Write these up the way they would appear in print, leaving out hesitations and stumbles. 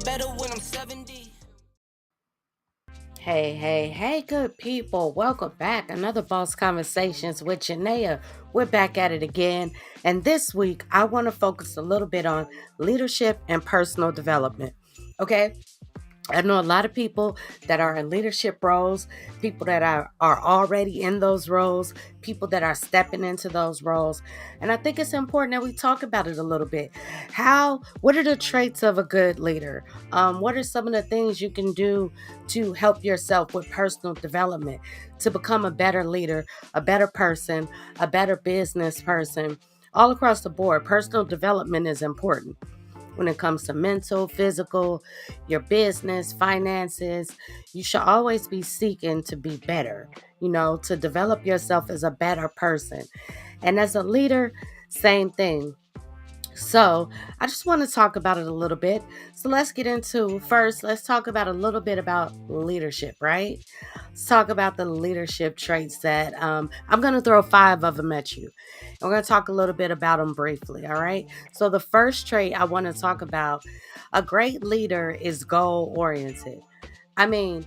better when I'm 70. Hey, good people. Welcome back. Another Boss Conversations with Janeah. We're back at it again. And this week, I want to focus a little bit on leadership and personal development. Okay? I know a lot of people that are in leadership roles, people that are already in those roles, people that are stepping into those roles. And I think it's important that we talk about it a little bit. What are the traits of a good leader? What are some of the things you can do to help yourself with personal development, to become a better leader, a better person, a better business person? All across the board, personal development is important when it comes to mental, physical, your business, finances. You should always be seeking to be better, to develop yourself as a better person. And as a leader, same thing. So, I just want to talk about it a little bit. So, let's talk about a little bit about leadership, right? Let's talk about the leadership traits that I'm going to throw 5 of them at you. And we're going to talk a little bit about them briefly, all right? So, the first trait I want to talk about, a great leader is goal oriented. I mean,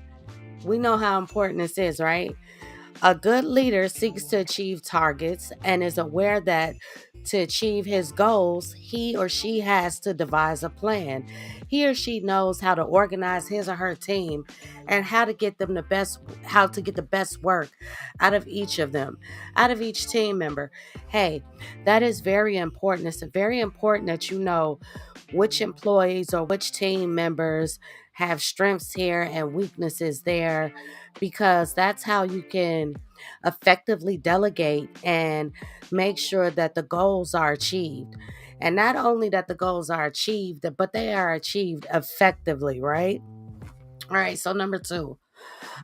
we know how important this is, right? A good leader seeks to achieve targets and is aware that to achieve his goals, he or she has to devise a plan. He or she knows how to organize his or her team and how to get the best work out of each of them, out of each team member. Hey, that is very important. It's very important that you know which employees or which team members have strengths here and weaknesses there, because that's how you can effectively delegate and make sure that the goals are achieved. And not only that the goals are achieved, but they are achieved effectively, right? All right, so number 2,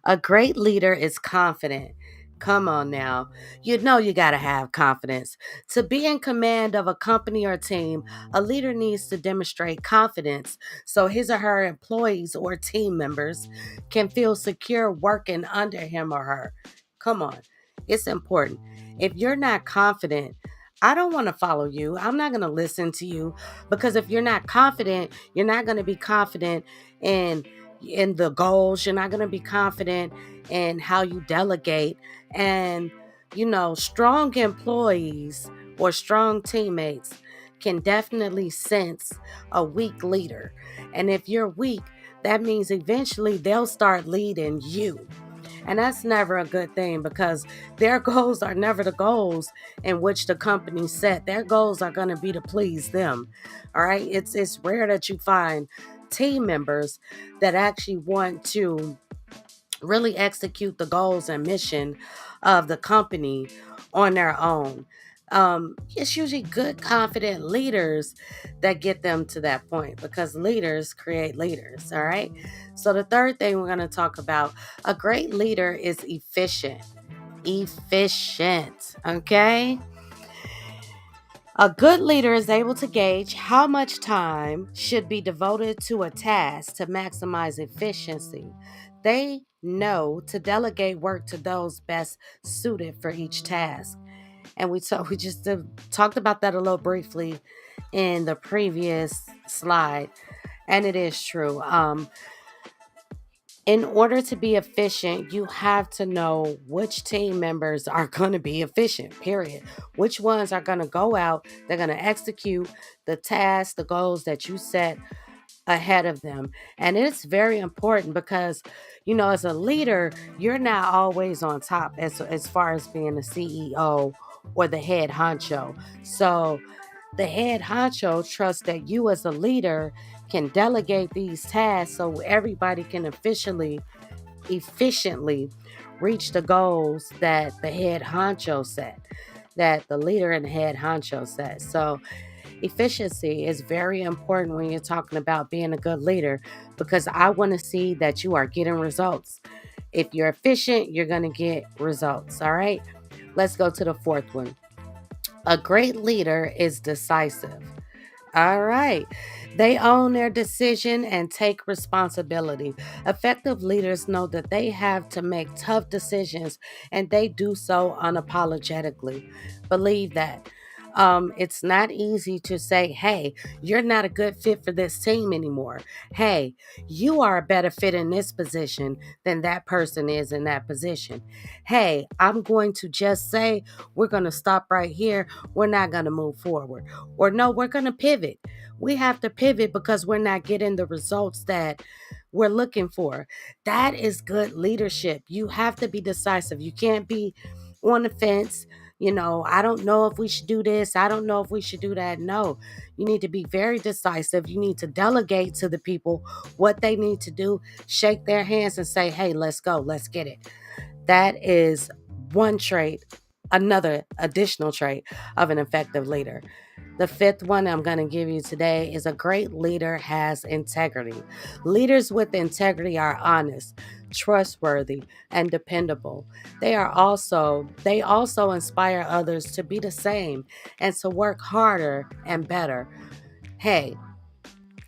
a great leader is confident. Come on now. You know you got to have confidence. To be in command of a company or team, a leader needs to demonstrate confidence so his or her employees or team members can feel secure working under him or her. Come on. It's important. If you're not confident, I don't want to follow you. I'm not going to listen to you, because if you're not confident, you're not going to be confident in the goals. You're not going to be confident in how you delegate. And, strong employees or strong teammates can definitely sense a weak leader. And if you're weak, that means eventually they'll start leading you. And that's never a good thing, because their goals are never the goals in which the company set. Their goals are going to be to please them. All right. It's rare that you find team members that actually want to really execute the goals and mission of the company on their own. It's usually good, confident leaders that get them to that point, because leaders create leaders. All right. So, the third thing we're going to talk about, a great leader is efficient. Efficient. Okay. A good leader is able to gauge how much time should be devoted to a task to maximize efficiency. They know to delegate work to those best suited for each task. And we just talked about that a little briefly in the previous slide, and it is true. In order to be efficient, you have to know which team members are going to be efficient, period. Which ones are going to go out, they're going to execute the tasks, the goals that you set ahead of them. And it's very important because, as a leader, you're not always on top as far as being the CEO or the head honcho. So, the head honcho trusts that you as a leader can delegate these tasks so everybody can efficiently reach the goals that the head honcho set, that the leader and the head honcho set. So efficiency is very important when you're talking about being a good leader, because I want to see that you are getting results. If you're efficient, you're going to get results. All right. Let's go to the fourth one. A great leader is decisive. All right. They own their decision and take responsibility. Effective leaders know that they have to make tough decisions, and they do so unapologetically. Believe that. It's not easy to say, hey, you're not a good fit for this team anymore. Hey, you are a better fit in this position than that person is in that position. Hey, I'm going to just say, we're going to stop right here. We're not going to move forward. Or no, we're going to pivot. We have to pivot because we're not getting the results that we're looking for. That is good leadership. You have to be decisive. You can't be on the fence. I don't know if we should do this. I don't know if we should do that. No, you need to be very decisive. You need to delegate to the people what they need to do, shake their hands and say, hey, let's go, let's get it. That is one trait, another additional trait of an effective leader. The fifth one I'm going to give you today is a great leader has integrity. Leaders with integrity are honest, trustworthy, and dependable. They also inspire others to be the same and to work harder and better. Hey,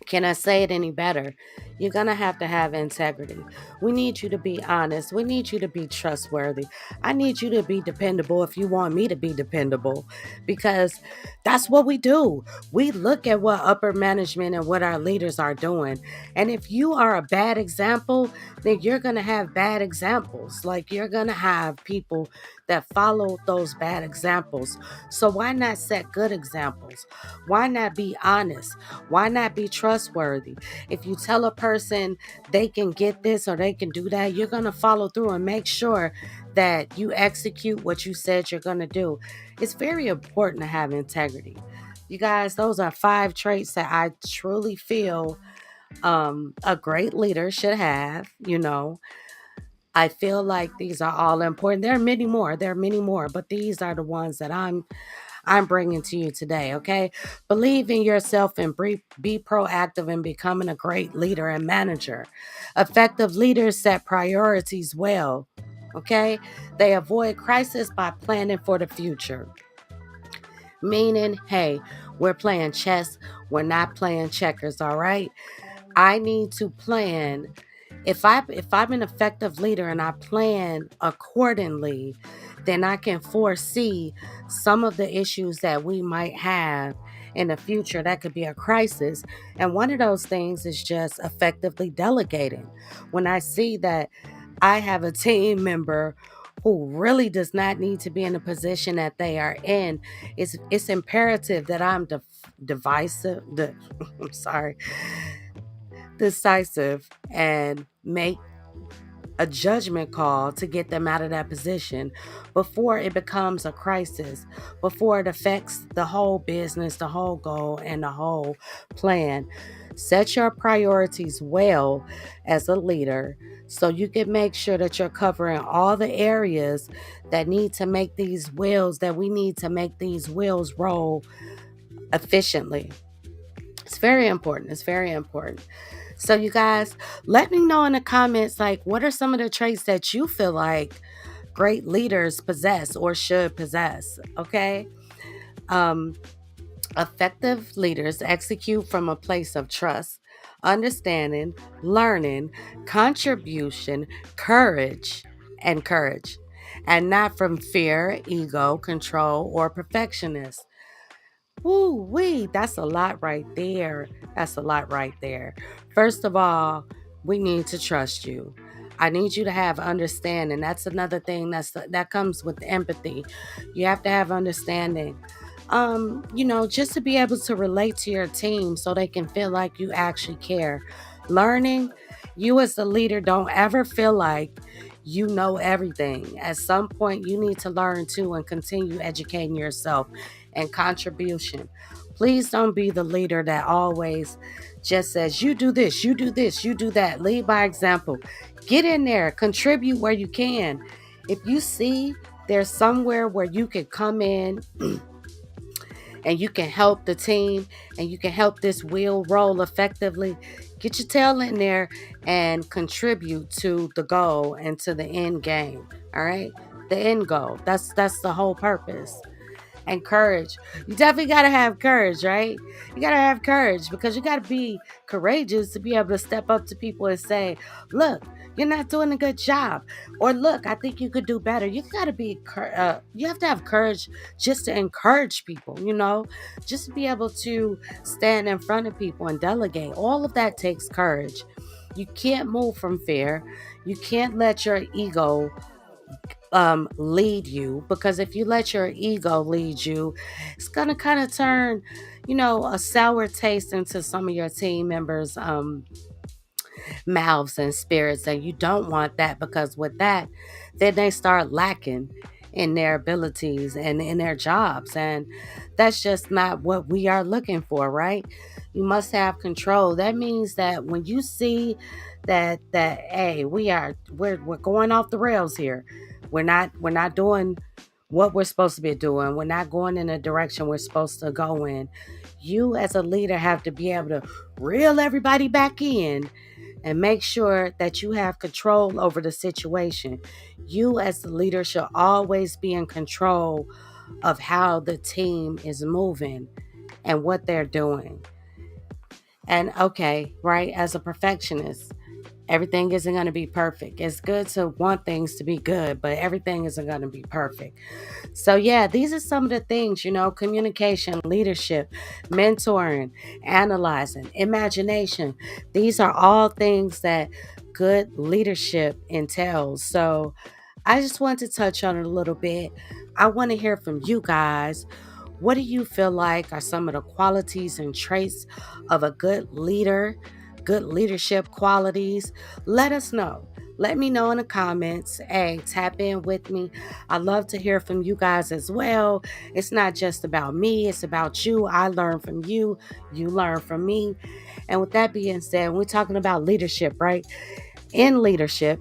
can I say it any better? You're going to have integrity. We need you to be honest. We need you to be trustworthy. I need you to be dependable if you want me to be dependable, because that's what we do. We look at what upper management and what our leaders are doing. And if you are a bad example, then you're going to have bad examples. Like, you're going to have people that follow those bad examples. So why not set good examples? Why not be honest? Why not be trustworthy? If you tell a person they can get this or they can do that, you're going to follow through and make sure that you execute what you said you're going to do. It's very important to have integrity. You guys, those are 5 traits that I truly feel a great leader should have. I feel like these are all important. There are many more. There are many more, but these are the ones that I'm bringing to you today, okay? Believe in yourself and be proactive in becoming a great leader and manager. Effective leaders set priorities well, okay? They avoid crisis by planning for the future. Meaning, hey, we're playing chess, we're not playing checkers, all right? I need to plan. If I'm an effective leader and I plan accordingly, then I can foresee some of the issues that we might have in the future. That could be a crisis. And one of those things is just effectively delegating. When I see that I have a team member who really does not need to be in the position that they are in, it's imperative that I'm divisive. I'm sorry, decisive and make a judgment call to get them out of that position before it becomes a crisis, before it affects the whole business, the whole goal, and the whole plan. Set your priorities well as a leader so you can make sure that you're covering all the areas that need to make these wheels, that we need to make these wheels roll efficiently. It's very important. It's very important. So, you guys, let me know in the comments, like, what are some of the traits that you feel like great leaders possess or should possess? Okay. Um, Effective leaders execute from a place of trust, understanding, learning, contribution, courage, and not from fear, ego, control, or perfectionist. Woo wee, that's a lot right there. That's a lot right there. First of all, we need to trust you. I need you to have understanding. That's another thing that comes with empathy. You have to have understanding. Just to be able to relate to your team so they can feel like you actually care. Learning, you as the leader don't ever feel like you know everything. At some point, you need to learn too and continue educating yourself. And contribution. Please don't be the leader that always just says, you do this, you do this, you do that. Lead by example. Get in there, contribute where you can. If you see there's somewhere where you can come in and you can help the team and you can help this wheel roll effectively, get your tail in there and contribute to the goal and to the end game. All right? The end goal. That's the whole purpose. And courage. You definitely got to have courage, right? You got to have courage because you got to be courageous to be able to step up to people and say, look, you're not doing a good job. Or look, I think you could do better. You got to you have to have courage just to encourage people, just to be able to stand in front of people and delegate. All of that takes courage. You can't move from fear. You can't let your ego lead you, because if you let your ego lead you, it's gonna kind of turn a sour taste into some of your team members mouths and spirits, and you don't want that, because with that then they start lacking in their abilities and in their jobs, and that's just not what we are looking for, right? You must have control. That means that when you see that hey, we're going off the rails here, we're not doing what we're supposed to be doing, we're not going in the direction we're supposed to go in, you as a leader have to be able to reel everybody back in and make sure that you have control over the situation. You, as the leader, should always be in control of how the team is moving and what they're doing. And okay, right, as a perfectionist, everything isn't going to be perfect. It's good to want things to be good, but everything isn't going to be perfect. So, yeah, these are some of the things, communication, leadership, mentoring, analyzing, imagination. These are all things that good leadership entails. So, I just want to touch on it a little bit. I want to hear from you guys. What do you feel like are some of the qualities and traits of a good leader, good leadership qualities? Let us know. Let me know in the comments. Hey, tap in with me. I love to hear from you guys as well. It's not just about me, it's about you. I learn from you, you learn from me. And with that being said, we're talking about leadership, right? In leadership,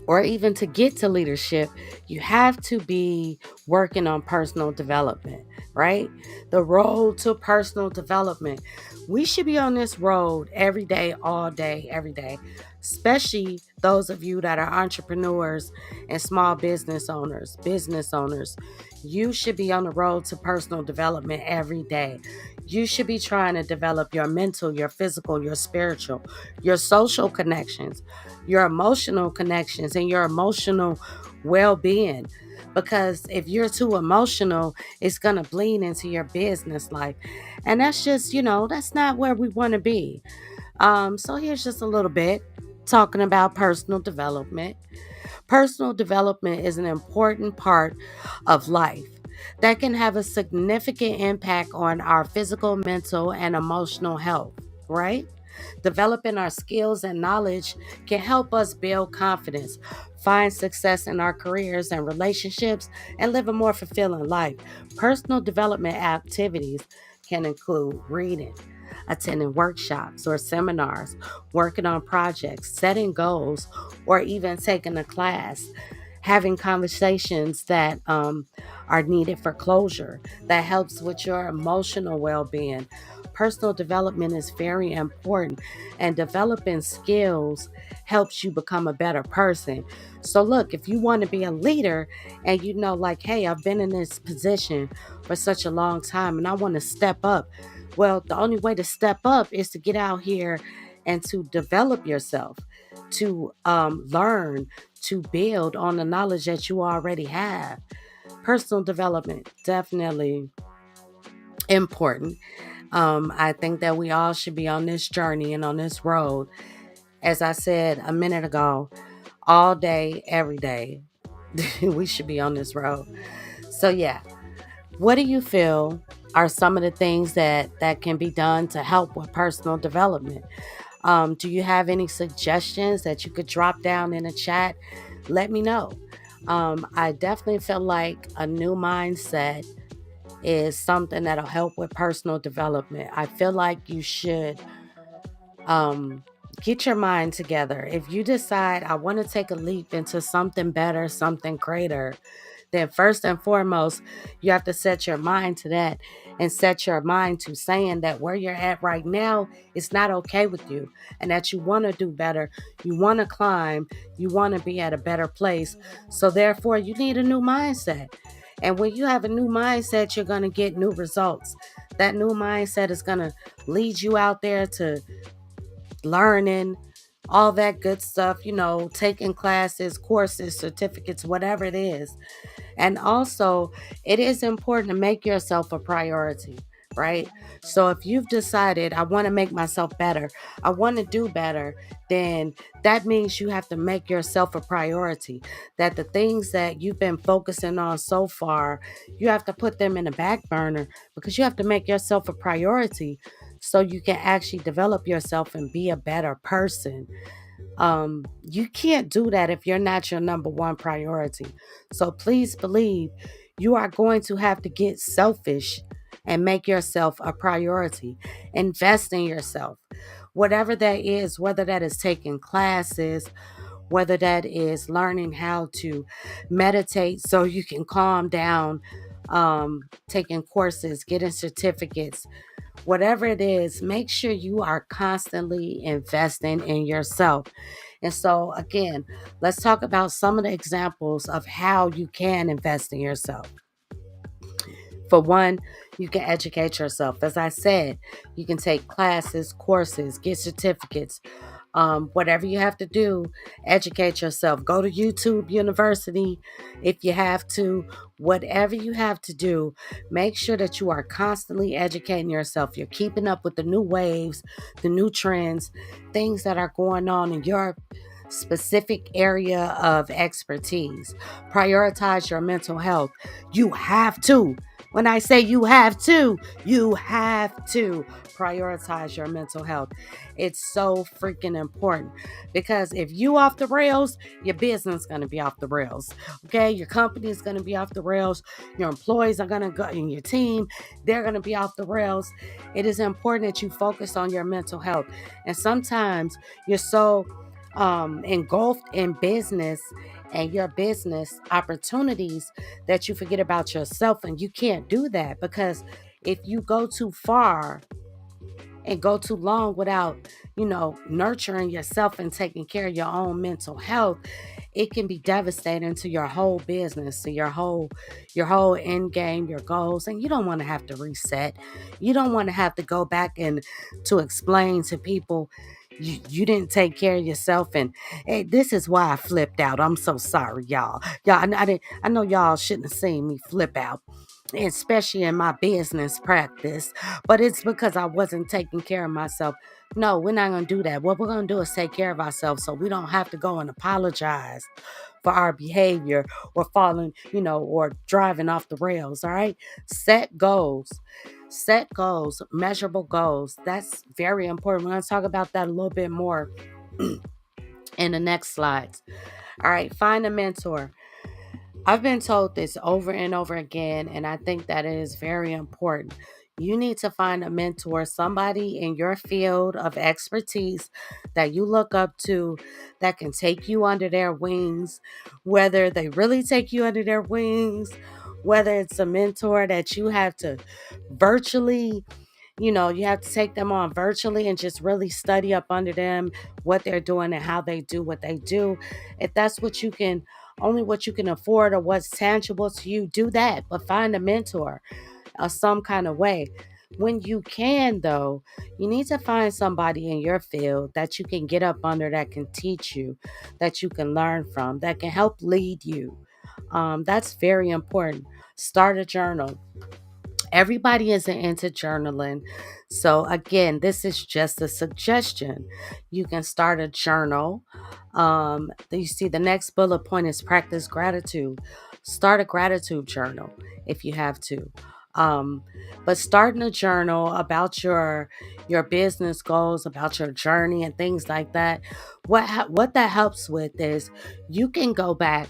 or even to get to leadership, you have to be working on personal development, right? The road to personal development. We should be on this road every day, all day, every day, especially those of you that are entrepreneurs and small business owners, business owners. You should be on the road to personal development every day. You should be trying to develop your mental, your physical, your spiritual, your social connections, your emotional connections, and your emotional well being. Because if you're too emotional, it's going to bleed into your business life. And that's just, that's not where we want to be. So here's just a little bit talking about personal development. Personal development is an important part of life that can have a significant impact on our physical, mental, and emotional health, right? Developing our skills and knowledge can help us build confidence, find success in our careers and relationships, and live a more fulfilling life. Personal development activities can include reading, attending workshops or seminars, working on projects, setting goals, or even taking a class, having conversations that are needed for closure, that helps with your emotional well being. Personal development is very important, and developing skills helps you become a better person. So, look, if you want to be a leader and like, hey, I've been in this position for such a long time and I want to step up, well, the only way to step up is to get out here and to develop yourself, to learn, to build on the knowledge that you already have. Personal development, definitely important. I think that we all should be on this journey and on this road. As I said a minute ago, all day, every day, we should be on this road. So, yeah, what do you feel are some of the things that can be done to help with personal development? Do you have any suggestions that you could drop down in the chat? Let me know. I definitely feel like a new mindset is something that'll help with personal development. I feel like you should um, get your mind together. If you decide, I want to take a leap into something better, something greater, then first and foremost, you have to set your mind to that, and set your mind to saying that where you're at right now is not okay with you, and that you want to do better, you want to climb, you want to be at a better place. So therefore, you need a new mindset. And when you have a new mindset, you're going to get new results. That new mindset is going to lead you out there to learning all that good stuff, taking classes, courses, certificates, whatever it is. And also, it is important to make yourself a priority, right? So if you've decided, I want to make myself better, I want to do better, then that means you have to make yourself a priority. That the things that you've been focusing on so far, you have to put them in the back burner because you have to make yourself a priority so you can actually develop yourself and be a better person. You can't do that if you're not your number one priority. So please believe you are going to have to get selfish and make yourself a priority. Invest in yourself. Whatever that is, whether that is taking classes, whether that is learning how to meditate so you can calm down, taking courses, getting certificates, whatever it is, make sure you are constantly investing in yourself. And so, again, let's talk about some of the examples of how you can invest in yourself. For one, you can educate yourself. As I said, you can take classes, courses, get certificates, whatever you have to do, educate yourself. Go to YouTube University if you have to. Whatever you have to do, make sure that you are constantly educating yourself. You're keeping up with the new waves, the new trends, things that are going on in your specific area of expertise. Prioritize your mental health. You have to. When I say you have to prioritize your mental health. It's so freaking important because if you off the rails, your business is going to be off the rails. Okay, your company is going to be off the rails. Your employees are going to go, and your team, they're going to be off the rails. It is important that you focus on your mental health. And sometimes you're so engulfed in business and your business opportunities that you forget about yourself, and you can't do that because if you go too far and go too long without, nurturing yourself and taking care of your own mental health, it can be devastating to your whole business, to your whole end game, your goals, and you don't want to have to reset. You don't want to have to go back and to explain to people you didn't take care of yourself. And hey, this is why I flipped out. I'm so sorry, y'all. I know y'all shouldn't have seen me flip out, especially in my business practice, but it's because I wasn't taking care of myself. No, we're not going to do that. What we're going to do is take care of ourselves so we don't have to go and apologize for our behavior or falling, or driving off the rails. All right. Set goals. Set goals, measurable goals. That's very important. We're going to talk about that a little bit more in the next slides. All right. Find a mentor. I've been told this over and over again, and I think that it is very important. You need to find a mentor, somebody in your field of expertise that you look up to that can take you under their wings, whether they really take you under their wings, whether it's a mentor that you have to virtually, you have to take them on virtually and just really study up under them, what they're doing and how they do what they do. If that's only what you can afford or what's tangible to you, do that. But find a mentor of some kind of way. When you can, though, you need to find somebody in your field that you can get up under, that can teach you, that you can learn from, that can help lead you. That's very important. Start a journal. Everybody isn't into journaling. So, again, this is just a suggestion. You can start a journal. You see, the next bullet point is practice gratitude. Start a gratitude journal if you have to. Um, but starting a journal about your business goals, about your journey and things like that, what that helps with is you can go back,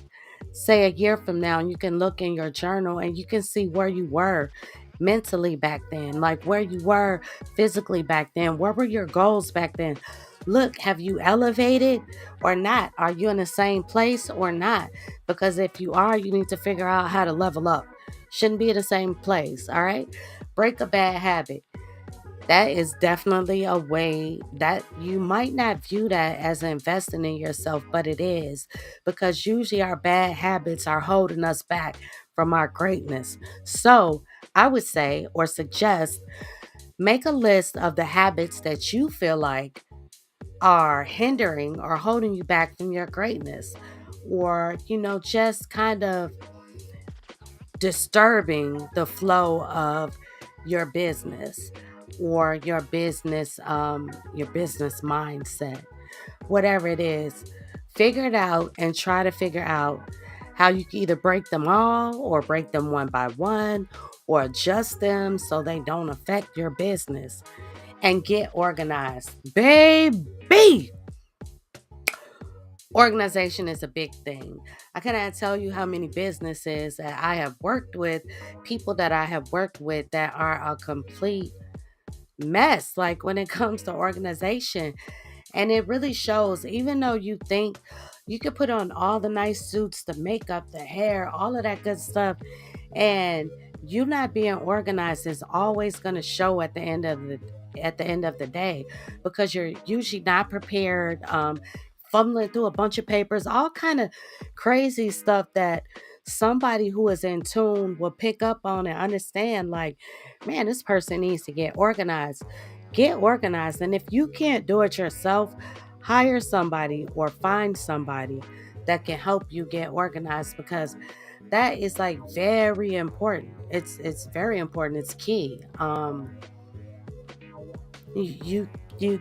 say a year from now, and you can look in your journal and you can see where you were mentally back then, like where you were physically back then. What were your goals back then? Look, have you elevated or not? Are you in the same place or not? Because if you are, you need to figure out how to level up. Shouldn't be in the same place, all right? Break a bad habit. That is definitely a way that you might not view that as investing in yourself, but it is, because usually our bad habits are holding us back from our greatness. So I would say or suggest, make a list of the habits that you feel like are hindering or holding you back from your greatness, or, just kind of disturbing the flow of your business, or your business mindset, whatever it is. Figure it out and try to figure out how you can either break them all or break them one by one, or adjust them so they don't affect your business, and get organized, baby. Organization is a big thing. I cannot tell you how many businesses that I have worked with, people that I have worked with that are a complete mess, like when it comes to organization. And it really shows, even though you think you could put on all the nice suits, the makeup, the hair, all of that good stuff, and you not being organized is always going to show at the end of the day, because you're usually not prepared, fumbling through a bunch of papers, all kind of crazy stuff that somebody who is in tune will pick up on and understand, like, man, this person needs to get organized. And if you can't do it yourself, hire somebody or find somebody that can help you get organized, because that is like very important. It's very important. It's key. You you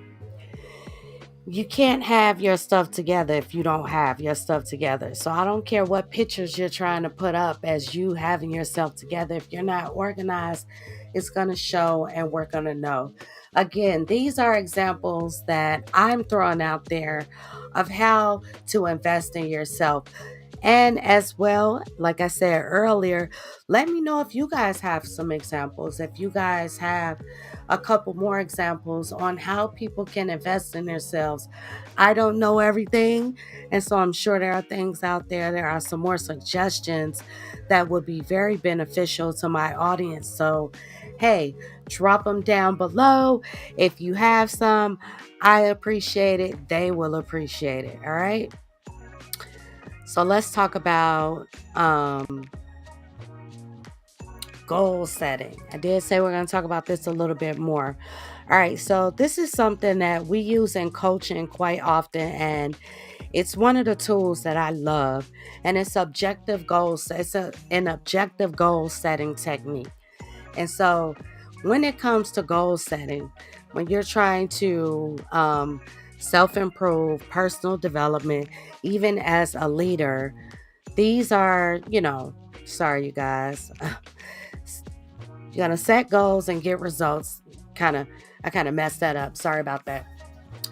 you can't have your stuff together if you don't have your stuff together. So I don't care what pictures you're trying to put up as you having yourself together. If you're not organized, it's going to show, and we're going to know. Again, these are examples that I'm throwing out there of how to invest in yourself. And as well, like I said earlier, let me know if you guys have some examples. If you guys have a couple more examples on how people can invest in themselves. I don't know everything. And so I'm sure there are things out there. There are some more suggestions that would be very beneficial to my audience. So, hey, drop them down below. If you have some, I appreciate it. They will appreciate it. All right. So let's talk about goal setting. I did say we're going to talk about this a little bit more. All right, so this is something that we use in coaching quite often, and it's one of the tools that I love, and it's objective goals. An objective goal setting technique. And so, when it comes to goal setting, when you're trying to self improve, personal development, even as a leader, these are, sorry, you guys. You're gonna set goals and get results. I kind of messed that up. Sorry about that.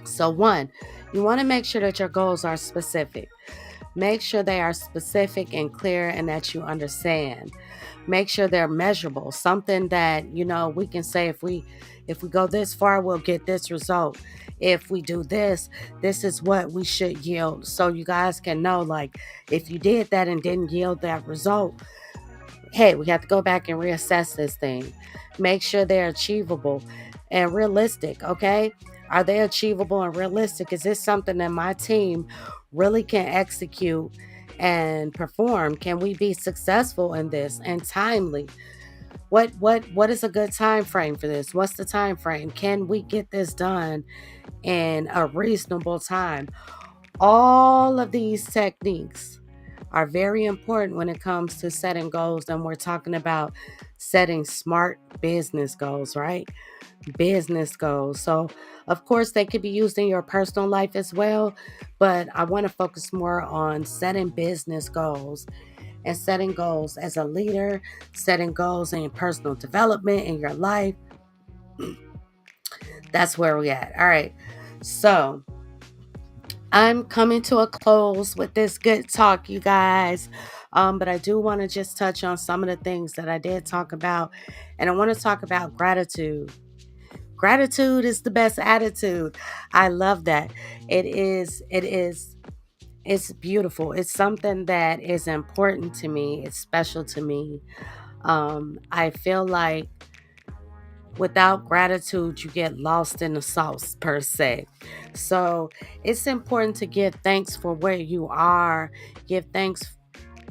So one, you want to make sure that your goals are specific. Make sure they are specific and clear, and that you understand. Make sure they're measurable. Something that, we can say, if we go this far, we'll get this result. If we do this, this is what we should yield. So you guys can know, like, if you did that and didn't yield that result, hey, we have to go back and reassess this thing. Make sure they're achievable and realistic, okay? Are they achievable and realistic? Is this something that my team really can execute and perform? Can we be successful in this and timely? What is a good time frame for this? What's the time frame? Can we get this done in a reasonable time? All of these techniques are very important when it comes to setting goals. And we're talking about setting smart business goals, right? Business goals. So, of course, they could be used in your personal life as well. But I want to focus more on setting business goals and setting goals as a leader, setting goals in personal development in your life. That's where we at. All right. So, I'm coming to a close with this good talk, you guys. But I do want to just touch on some of the things that I did talk about. And I want to talk about gratitude. Gratitude is the best attitude. I love that. It's beautiful. It's something that is important to me. It's special to me. I feel like Without gratitude, you get lost in the sauce, per se. So it's important to give thanks for where you are, give thanks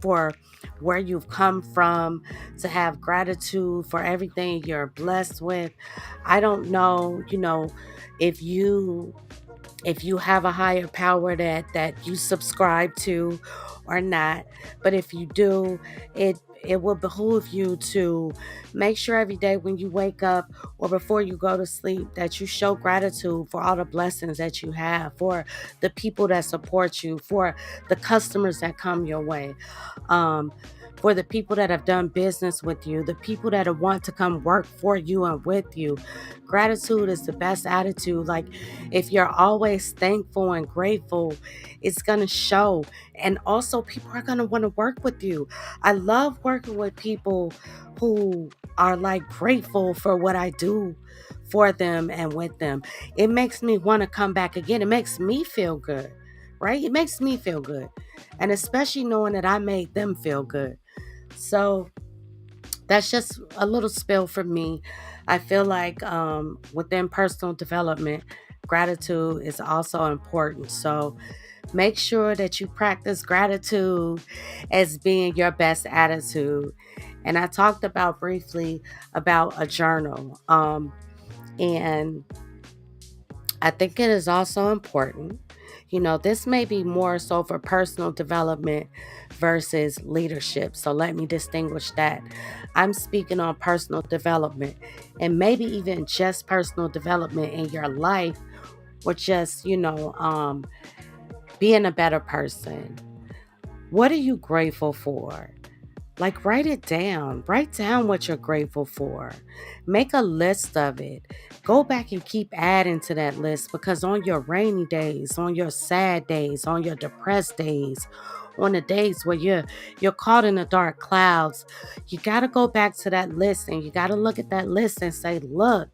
for where you've come from, to have gratitude for everything you're blessed with. I don't know, if you have a higher power that you subscribe to or not, but if you do, it will behoove you to make sure every day when you wake up or before you go to sleep that you show gratitude for all the blessings that you have, for the people that support you, for the customers that come your way, um, for the people that have done business with you, the people that want to come work for you and with you. Gratitude is the best attitude. Like, if you're always thankful and grateful, it's going to show. And also, people are going to want to work with you. I love working with people who are like grateful for what I do for them and with them. It makes me want to come back again. It makes me feel good, right? It makes me feel good. And especially knowing that I made them feel good. So that's just a little spill from me. I feel like within personal development, gratitude is also important. So make sure that you practice gratitude as being your best attitude. And I talked about briefly about a journal. And I think it is also important. This may be more so for personal development versus leadership. So let me distinguish that. I'm speaking on personal development and maybe even just personal development in your life, or just, being a better person. What are you grateful for? Like, write it down. Write down what you're grateful for. Make a list of it. Go back and keep adding to that list, because on your rainy days, on your sad days, on your depressed days, on the days where you're caught in the dark clouds, you got to go back to that list and you got to look at that list and say, look,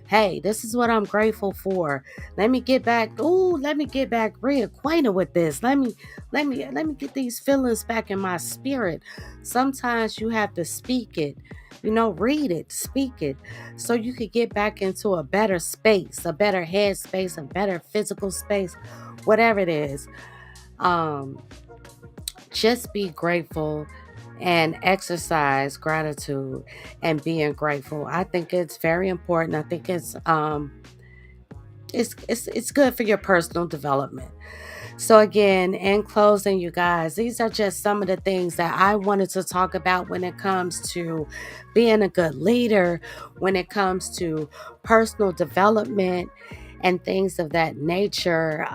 hey, this is what I'm grateful for. Let me get back reacquainted with this. Let me get these feelings back in my spirit. Sometimes you have to speak it, read it, speak it, so you could get back into a better space, a better head space, a better physical space, whatever it is. Um, just be grateful and exercise gratitude and being grateful. I think it's very important. I think it's good for your personal development. So again, in closing, you guys, these are just some of the things that I wanted to talk about when it comes to being a good leader, when it comes to personal development and things of that nature.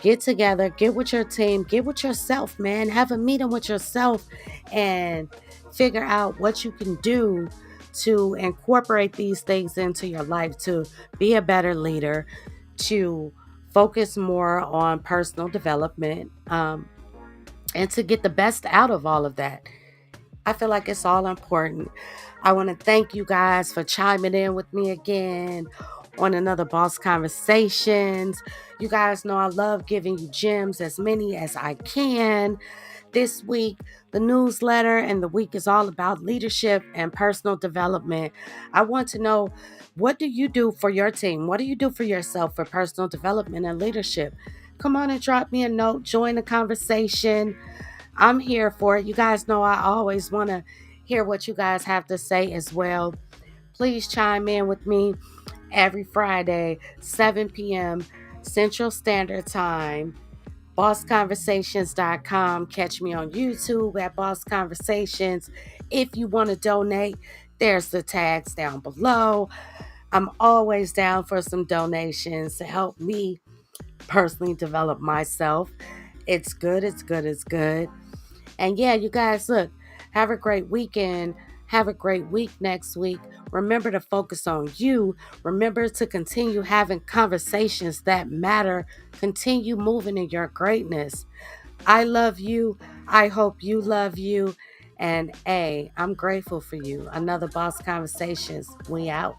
Get together, get with your team, get with yourself, man. Have a meeting with yourself and figure out what you can do to incorporate these things into your life, to be a better leader, to focus more on personal development, and to get the best out of all of that. I feel like it's all important. I want to thank you guys for chiming in with me again on another Boss Conversations. You guys know I love giving you gems, as many as I can. This week, the newsletter and the week is all about leadership and personal development. I want to know, what do you do for your team? What do you do for yourself for personal development and leadership? Come on and drop me a note, join the conversation. I'm here for it. You guys know I always want to hear what you guys have to say as well. Please chime in with me every Friday, 7 p.m. Central Standard Time. BossConversations.com. Catch me on YouTube at Boss Conversations. If you want to donate, there's the tags down below. I'm always down for some donations to help me personally develop myself. It's good, it's good, it's good. And yeah, you guys, look, have a great weekend. Have a great week next week. Remember to focus on you. Remember to continue having conversations that matter. Continue moving in your greatness. I love you. I hope you love you. And hey, I'm grateful for you. Another Boss Conversations. We out.